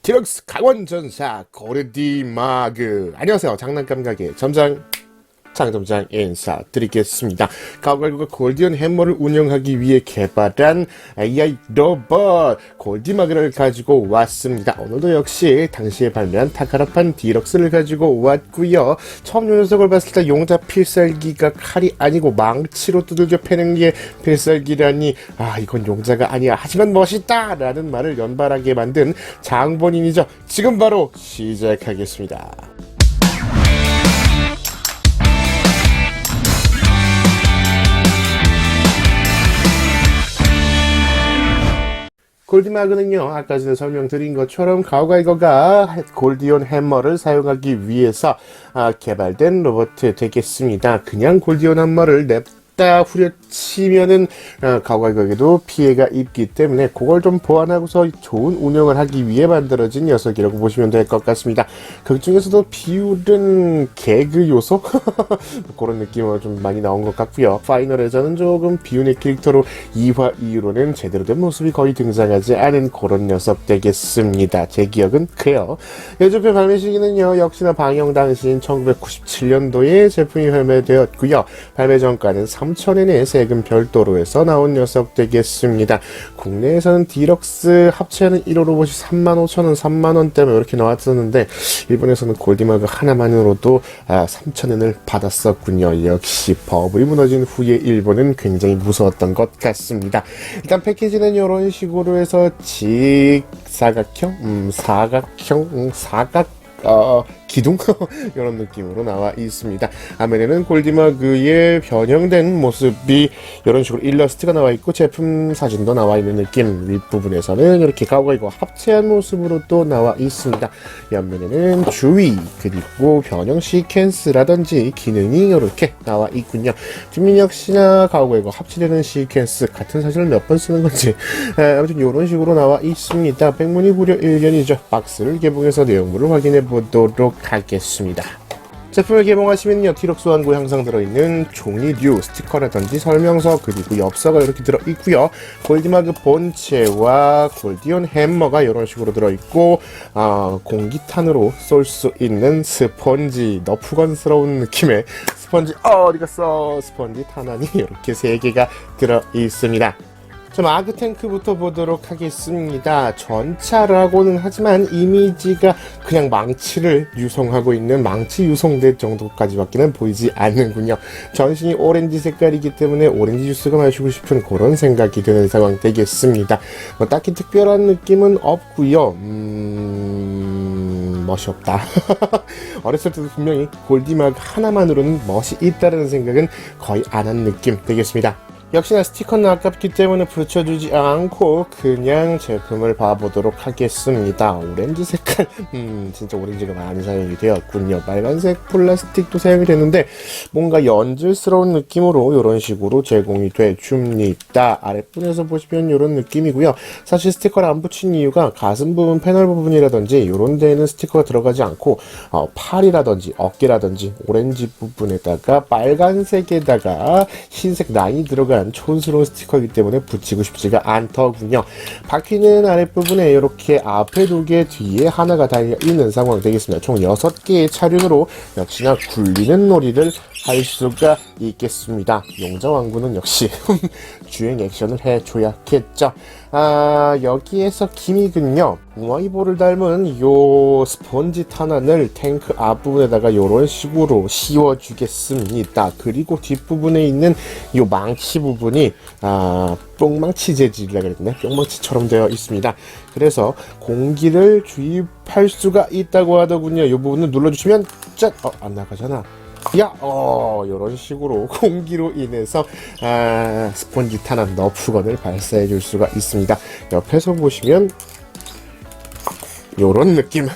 디럭스 강원전사 고르디마그. 안녕하세요, 장난감 가게 점장 장점장 인사드리겠습니다. 가오갈고가 골디언 해머를 운영하기 위해 개발한 AI 로봇 골디마그를 가지고 왔습니다. 오늘도 역시 당시에 발매한 타카라판 디럭스를 가지고 왔고요. 처음 요 녀석을 봤을 때 용자 필살기가 칼이 아니고 망치로 두들겨 패는 게 필살기라니, 이건 용자가 아니야, 하지만 멋있다 라는 말을 연발하게 만든 장본인이죠. 지금 바로 시작하겠습니다. 골디마그는요, 아까 전에 설명드린 것처럼 가오가이거가 골디온 해머를 사용하기 위해서 개발된 로봇 되겠습니다. 그냥 골디온 해머를 냅다 후려치면은 가오가이거에게도 피해가 있기 때문에 그걸 좀 보완하고서 좋은 운영을 하기 위해 만들어진 녀석이라고 보시면 될 것 같습니다. 그 중에서도 비율은 개그 요소? 그런 느낌으로 좀 많이 나온 것 같고요. 파이널에서는 조금 비운의 캐릭터로 2화 이후로는 제대로 된 모습이 거의 등장하지 않은 그런 녀석 되겠습니다. 제 기억은 그래요. 예전편 발매 시기는요, 역시나 방영 당시인 1997년도에 제품이 발매되었고요. 발매 전가는 3,000엔의 세금 별도로 해서 나온 녀석 되겠습니다. 국내에서는 디럭스 합체하는 1호 로봇이 35,000원, 3만원대면 이렇게 나왔었는데 일본에서는 골디마그 하나만으로도 3,000엔을 받았었군요. 역시 버블이 무너진 후에 일본은 굉장히 무서웠던 것 같습니다. 일단 패키지는 이런 식으로 해서 직사각형? 사각 기둥? 이런 느낌으로 나와 있습니다. 화면에는 골디마그의 변형된 모습이 이런 식으로 일러스트가 나와 있고 제품 사진도 나와 있는 느낌. 윗부분에서는 이렇게 가오가이거 합체한 모습으로 또 나와 있습니다. 옆면에는 주의 그리고 변형 시퀀스라든지 기능이 이렇게 나와 있군요. 뒷면 역시나 가오가이거 합체되는 시퀀스 같은 사진을 몇 번 쓰는 건지 아무튼 이런 식으로 나와 있습니다. 백문이 불여 일견이죠. 박스를 개봉해서 내용물을 확인해 보도록 하겠습니다. 제품을 개봉하시면요, 디럭스 완구에 항상 들어있는 종이류, 스티커라든지 설명서 그리고 엽서가 이렇게 들어있고요. 골디마그 본체와 골디온 해머가 이런 식으로 들어있고 공기탄으로 쏠 수 있는 스펀지, 너프건스러운 느낌의 스펀지, 어디갔어? 스펀지 탄환이 이렇게 3개가 들어있습니다. 좀 아그탱크부터 보도록 하겠습니다. 전차라고는 하지만 이미지가 그냥 망치를 유성하고 있는 망치 유성대 정도까지밖에는 보이지 않는군요. 전신이 오렌지 색깔이기 때문에 오렌지 주스가 마시고 싶은 그런 생각이 드는 상황 되겠습니다. 딱히 특별한 느낌은 없고요. 멋이 없다. 어렸을 때도 분명히 골디마그 하나만으로는 멋이 있다는 생각은 거의 안 한 느낌 되겠습니다. 역시나 스티커는 아깝기 때문에 붙여주지 않고 그냥 제품을 봐보도록 하겠습니다. 오렌지 색깔, 진짜 오렌지가 많이 사용이 되었군요. 빨간색 플라스틱도 사용이 됐는데 뭔가 연질스러운 느낌으로 이런 식으로 제공이 돼 줍니다. 아랫부분에서 보시면 이런 느낌이고요. 사실 스티커를 안 붙인 이유가 가슴 부분, 패널 부분이라든지 이런 데에는 스티커가 들어가지 않고 팔이라든지 어깨라든지 오렌지 부분에다가 빨간색에다가 흰색 라인이 들어간 촌스러운 스티커이기 때문에 붙이고 싶지가 않더군요. 바퀴는 아랫부분에 이렇게 앞에 2개, 뒤에 하나가 달려있는 상황 되겠습니다. 총 6개의 차륜으로 역시나 굴리는 놀이를 할 수가 있겠습니다. 용자왕구는 역시 주행 액션을 해줘야겠죠. 여기에서 기믹은요, 웅어이볼을 닮은 요 스펀지 탄환을 탱크 앞부분에다가 요런 식으로 씌워주겠습니다. 그리고 뒷부분에 있는 요 망치 부분이 뿅망치 재질이라고 그랬네. 뿅망치처럼 되어 있습니다. 그래서 공기를 주입할 수가 있다고 하더군요. 요 부분을 눌러주시면 짠! 안 나가잖아. 이런 식으로 공기로 인해서 스펀지 탄환 너프건을 발사해 줄 수가 있습니다. 옆에서 보시면 요런 느낌.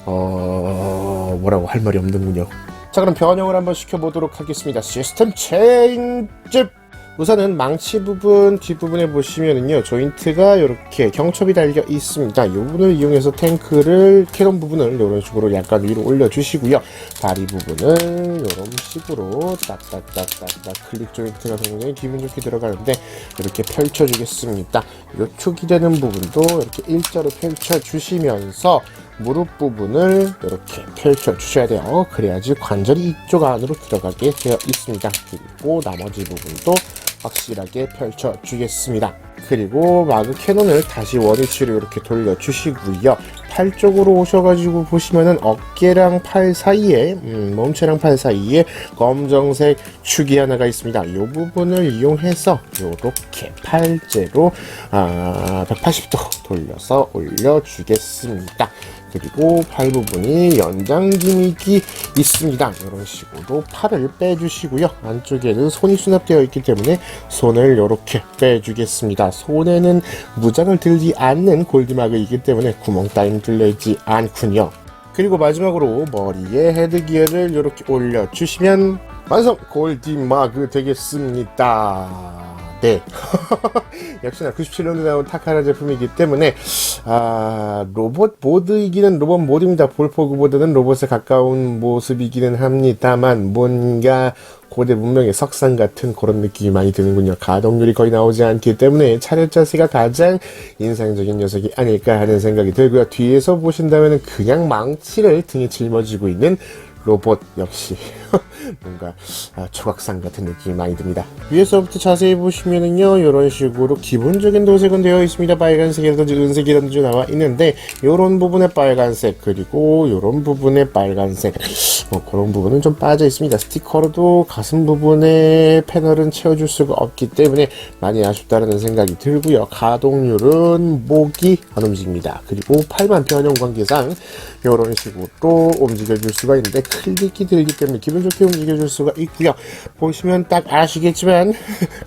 뭐라고 할 말이 없는군요. 자, 그럼 변형을 한번 시켜보도록 하겠습니다. 시스템 체인지. 우선은 망치 부분 뒷부분에 보시면은요, 조인트가 이렇게 경첩이 달려 있습니다. 이 부분을 이용해서 탱크를, 캐논 부분을 이런 식으로 약간 위로 올려주시고요. 다리 부분은 이런 식으로 딱딱딱딱딱 클릭 조인트가 굉장히 기분 좋게 들어가는데 이렇게 펼쳐주겠습니다. 요축이 되는 부분도 이렇게 일자로 펼쳐주시면서 무릎 부분을 이렇게 펼쳐 주셔야 돼요. 그래야지 관절이 이쪽 안으로 들어가게 되어 있습니다. 그리고 나머지 부분도 확실하게 펼쳐 주겠습니다. 그리고 마그 캐논을 다시 원위치로 이렇게 돌려 주시고요. 팔 쪽으로 오셔가지고 보시면은 어깨랑 팔 사이에 몸체랑 팔 사이에 검정색 축이 하나가 있습니다. 이 부분을 이용해서 이렇게 팔째로 180도 돌려서 올려주겠습니다. 그리고 팔 부분이 연장 기믹이 있습니다. 이런 식으로 팔을 빼주시고요. 안쪽에는 손이 수납되어 있기 때문에 손을 이렇게 빼주겠습니다. 손에는 무장을 들지 않는 골드마그이기 때문에 구멍 따윈 뚫리지 않군요. 그리고 마지막으로 머리에 헤드기어를 이렇게 올려주시면 완성! 골드마그 되겠습니다. 네. 역시나 97년도에 나온 타카라 제품이기 때문에 로봇 모드이기는 로봇 모드입니다. 볼포그보다는 로봇에 가까운 모습이기는 합니다만 뭔가 고대 문명의 석상 같은 그런 느낌이 많이 드는군요. 가동률이 거의 나오지 않기 때문에 차렷 자세가 가장 인상적인 녀석이 아닐까 하는 생각이 들고요. 뒤에서 보신다면 그냥 망치를 등에 짊어지고 있는 로봇 역시 뭔가 조각상 같은 느낌이 많이 듭니다. 위에서부터 자세히 보시면은요, 이런 식으로 기본적인 도색은 되어 있습니다. 빨간색이라든지 은색이라든지 나와 있는데 이런 부분에 빨간색, 그리고 이런 부분에 빨간색, 그런 부분은 좀 빠져 있습니다. 스티커로도 가슴 부분에 패널은 채워줄 수가 없기 때문에 많이 아쉽다는 생각이 들고요. 가동률은 목이 안 움직입니다. 그리고 팔만 변형 관계상 이런 식으로 움직여줄 수가 있는데 클릭이 들기 때문에 기분 좋게 움직여줄 수가 있고요. 보시면 딱 아시겠지만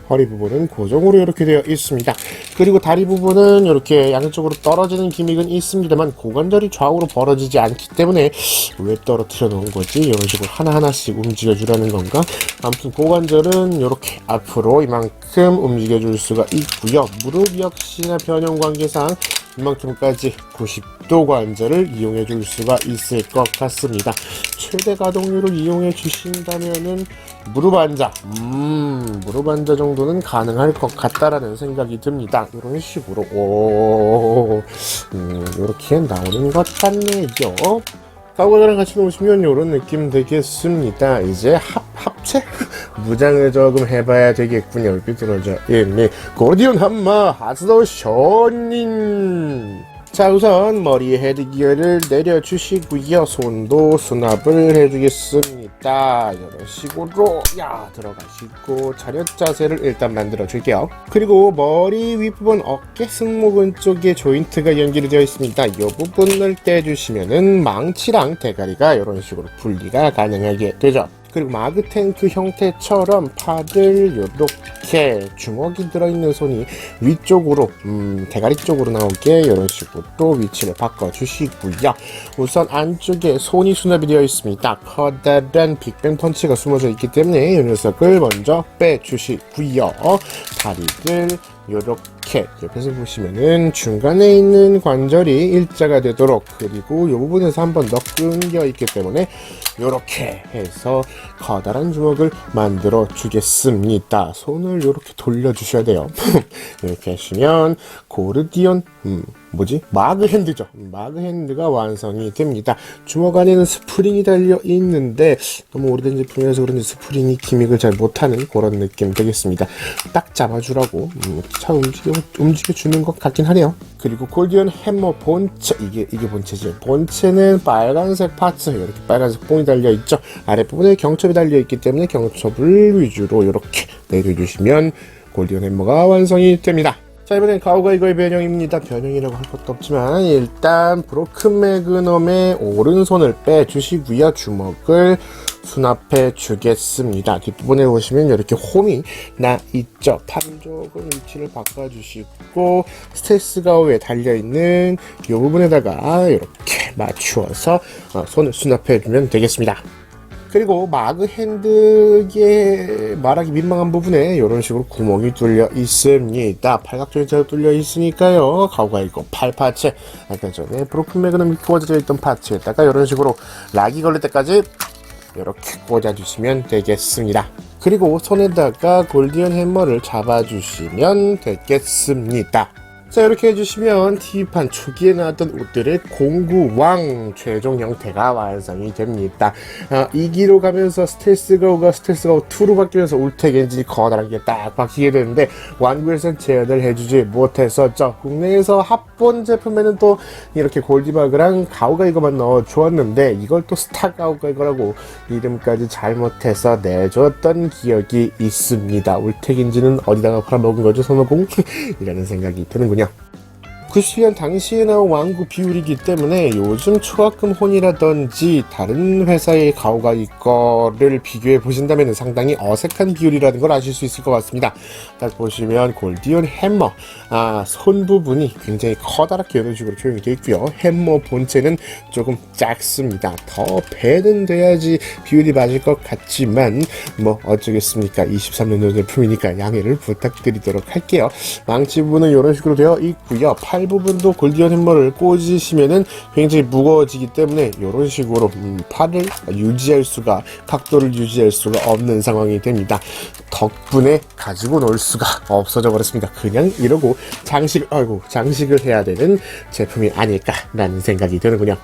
허리 부분은 고정으로 이렇게 되어 있습니다. 그리고 다리 부분은 이렇게 양쪽으로 떨어지는 기믹은 있습니다만 고관절이 좌우로 벌어지지 않기 때문에 왜 떨어뜨려 놓은 거지? 이런 식으로 하나하나씩 움직여주라는 건가? 아무튼 고관절은 이렇게 앞으로 이만큼 움직여줄 수가 있고요. 무릎 역시나 변형 관계상 이만큼까지 90도 관절을 이용해 줄 수가 있을 것 같습니다. 최대 가동률을 이용해 주신다면은 무릎 앉아 정도는 가능할 것 같다라는 생각이 듭니다. 이런 식으로 이렇게 나오는 것 같네요. 가구들랑 같이 놓으시면 이런 느낌 되겠습니다. 이제 합체? 무장을 조금 해봐야 되겠군요. 얼핏들어져 있니 고디온 한마 하스도 쇼닌. 자, 우선 머리에 헤드기어를 내려주시고요. 손도 수납을 해주겠습니다. 이런 식으로 들어가시고 차렷 자세를 일단 만들어 줄게요. 그리고 머리 윗부분 어깨 승모근 쪽에 조인트가 연결이 되어 있습니다. 이 부분을 떼주시면은 망치랑 대가리가 이런 식으로 분리가 가능하게 되죠. 그리고 마그탱크 형태처럼 팔을 이렇게 주먹이 들어있는 손이 위쪽으로 대가리 쪽으로 나오게 이런 식으로 또 위치를 바꿔주시고요. 우선 안쪽에 손이 수납이 되어 있습니다. 커다란 빅뱅 펀치가 숨어져 있기 때문에 이 녀석을 먼저 빼주시고요. 다리를 이렇게 옆에서 보시면은 중간에 있는 관절이 일자가 되도록, 그리고 이 부분에서 한번 더 끊겨 있기 때문에 이렇게 해서 커다란 주먹을 만들어 주겠습니다. 손을 이렇게 돌려 주셔야 돼요. 이렇게 하시면 고르디온 마그 핸드죠. 마그 핸드가 완성이 됩니다. 주먹 안에는 스프링이 달려 있는데 너무 오래된 제품이라서 그런지 스프링이 기믹을 잘 못하는 그런 느낌 되겠습니다. 딱 잡아주라고 잘 움직여주는 것 같긴 하네요. 그리고 골디언 해머 본체, 이게 본체죠. 본체는 빨간색 파츠, 이렇게 빨간색 봉이 달려 있죠. 아랫부분에 경첩이 달려 있기 때문에 경첩을 위주로 이렇게 내려주시면 골디언 해머가 완성이 됩니다. 자, 이번엔 가오가이거의 변형입니다. 변형이라고 할 것도 없지만 일단 브로큰 매그넘의 오른손을 빼주시고요. 주먹을 수납해 주겠습니다. 뒷부분에 보시면 이렇게 홈이 나 있죠. 팔 쪽은 위치를 바꿔주시고 스텔스 가오에 달려있는 이 부분에다가 이렇게 맞추어서 손을 수납해 주면 되겠습니다. 그리고 마그 핸드의 말하기 민망한 부분에 이런 식으로 구멍이 뚫려 있습니다. 팔각조이처럼 뚫려 있으니까요. 가오가 이거 팔 파츠, 아까 전에 브로큰 매그넘이 꽂아져 있던 파츠에다가 이런 식으로 락이 걸릴 때까지 이렇게 꽂아주시면 되겠습니다. 그리고 손에다가 골디언 해머를 잡아주시면 되겠습니다. 자, 이렇게 해주시면 TV판 초기에 나왔던 옷들의 공구왕 최종 형태가 완성이 됩니다. 2기로 가면서 스텔스가우가 스텔스가우 2로 바뀌면서 울텍 엔진이 커다란 게 딱 바뀌게 되는데 완구에선 제어를 해주지 못했었죠. 국내에서 합본 제품에는 또 이렇게 골디마그랑 가오가이거만 넣어주었는데 이걸 또 스타가오가이거라고 이름까지 잘못해서 내줬던 기억이 있습니다. 울텍 엔진은 어디다가 팔아먹은 거죠, 손오공? 이라는 생각이 드는군요. 90년 당시에 나온 완구 비율이기 때문에 요즘 초합금 혼이라든지 다른 회사의 가오가이 거를 비교해 보신다면 상당히 어색한 비율이라는 걸 아실 수 있을 것 같습니다. 딱 보시면 골디언 해머, 손 부분이 굉장히 커다랗게 이런 식으로 조형이 되어 있고요. 해머 본체는 조금 작습니다. 더 배는 돼야지 비율이 맞을 것 같지만 뭐 어쩌겠습니까. 23년도 제품이니까 양해를 부탁드리도록 할게요. 망치 부분은 이런 식으로 되어 있고요. 팔 부분도 골디언 해머를 꽂으시면은 굉장히 무거워지기 때문에 이런 식으로 팔을 유지할 수가, 각도를 유지할 수가 없는 상황이 됩니다. 덕분에 가지고 놀 수가 없어져 버렸습니다. 그냥 이러고 장식을 해야 되는 제품이 아닐까라는 생각이 드는군요.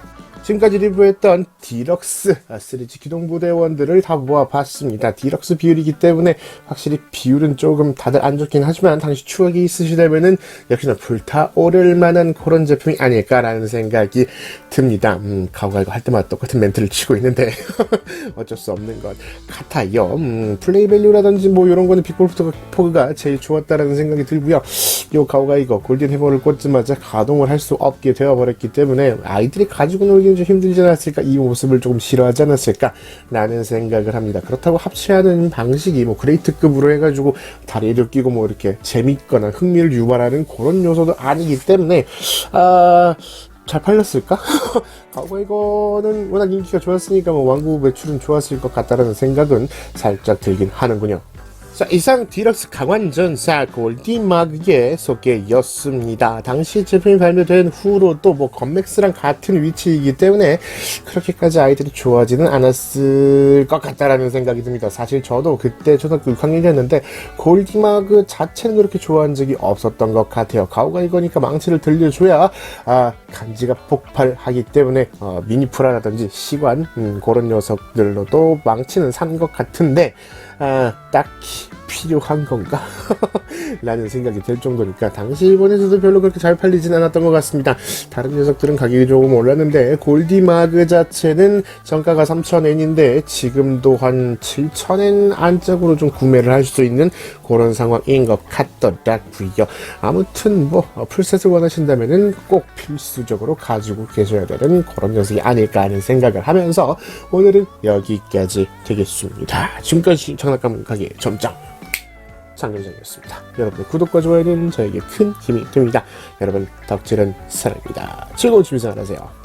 지금까지 리뷰했던 디럭스 3G 기동부대원들을 다 모아봤습니다. 디럭스 비율이기 때문에 확실히 비율은 조금 다들 안 좋긴 하지만 당시 추억이 있으시다면은 역시나 불타오를 만한 그런 제품이 아닐까라는 생각이 듭니다. 가오가 이거 할 때마다 똑같은 멘트를 치고 있는데 어쩔 수 없는 것 같아요. 플레이 밸류라든지 뭐 이런 거는 빅볼포그가 제일 좋았다라는 생각이 들고요. 요 가오가 이거 골든 해머를 꽂자마자 가동을 할 수 없게 되어버렸기 때문에 아이들이 가지고 놀기는 좀 힘들지 않았을까, 이 모습을 조금 싫어하지 않았을까 라는 생각을 합니다. 그렇다고 합체하는 방식이 뭐 그레이트급으로 해가지고 다리를 끼고 뭐 이렇게 재밌거나 흥미를 유발하는 그런 요소도 아니기 때문에 잘 팔렸을까? 가오가 이거는 워낙 인기가 좋았으니까 뭐 완구 매출은 좋았을 것 같다라는 생각은 살짝 들긴 하는군요. 자, 이상 디럭스 강환전사 골디마그의 소개였습니다. 당시 제품이 발매된 후로도 뭐 건맥스랑 같은 위치이기 때문에 그렇게까지 아이들이 좋아하지는 않았을 것 같다라는 생각이 듭니다. 사실 저도 그때 초등학교 6학년이었는데 골디마그 자체는 그렇게 좋아한 적이 없었던 것 같아요. 가오가 이거니까 망치를 들려줘야 간지가 폭발하기 때문에 미니프라라든지 시관 그런 녀석들로도 망치는 산 것 같은데 딱히 필요한 건가? 라는 생각이 들 정도니까 당시 일본에서도 별로 그렇게 잘 팔리진 않았던 것 같습니다. 다른 녀석들은 가격이 조금 올랐는데 골디마그 자체는 정가가 3,000엔인데 지금도 한 7,000엔 안짝으로 좀 구매를 할 수 있는 그런 상황인 것 같더라고요. 아무튼 뭐 풀셋을 원하신다면은 꼭 필수적으로 가지고 계셔야 되는 그런 녀석이 아닐까 하는 생각을 하면서 오늘은 여기까지 되겠습니다. 지금까지 장난감 가게 점장 상점장이었습니다. 여러분의 구독과 좋아요는 저에게 큰 힘이 됩니다. 여러분 덕질은 사랑입니다. 즐거운 취미생활 하세요.